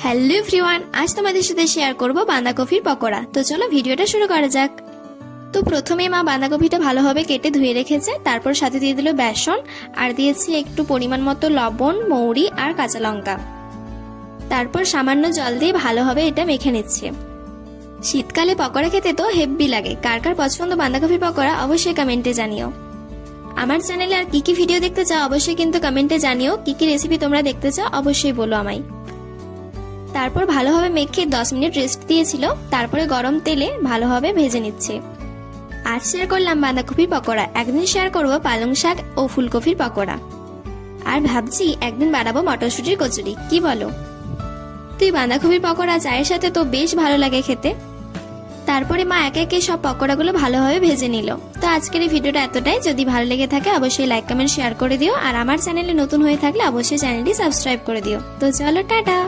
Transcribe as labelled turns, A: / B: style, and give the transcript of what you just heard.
A: Hello everyone, আজ তোমাদের সাথে শেয়ার করব বাঁধাকপির পকোড়া। তো চলো ভিডিওটা শুরু করা যাক। তো প্রথমে মা বাঁধাকপিটা ভালোভাবে কেটে ধুয়ে রেখেছে, তারপর সাথে দিয়ে দিল বেসন আর দিয়েছি একটু পরিমাণ মতো লবণ, মৌরি আর কাঁচা লঙ্কা। তারপর সামান্য জল দিয়ে ভালোভাবে এটা মেখে নিচ্ছে। শীতকালে পকোড়া খেতে তো হেব্বি লাগে। কার কার পছন্দ বাঁধাকপির পকোড়া অবশ্যই কমেন্টে জানিও। আমার চ্যানেলে আর কি কি ভিডিও দেখতে চাও অবশ্যই কিন্তু কমেন্টে জানিও। কি কি রেসিপি তোমরা দেখতে চাও অবশ্যই বলো আমায়। তারপর ভালোভাবে মেখে 10 মিনিট রেস্ট দিয়েছিল, তারপরে গরম তেলে ভালোভাবে ভেজে নিচ্ছে। আজ শেয়ার করলাম বাঁধাকপির পকোড়া, একদিন শেয়ার করব পালং শাক ও ফুলকপির পকোড়া, আর ভাবছি একদিন বানাবো মটরশুঁটির কচুরি। কি বলো? তুই বাঁধাকপির পকোড়া চায়ের সাথে তো বেশ ভালো লাগে খেতে। তারপরে মা একে একে সব পকোড়াগুলো ভালোভাবে ভেজে নিল। তো আজকের এই ভিডিওটা এতটাই। যদি ভালো লেগে থাকে অবশ্যই লাইক কমেন্ট শেয়ার করে দিও, আর আমার চ্যানেলে নতুন হয়ে থাকলে অবশ্যই চ্যানেলটি সাবস্ক্রাইব করে দিও। তো চলো টাটা।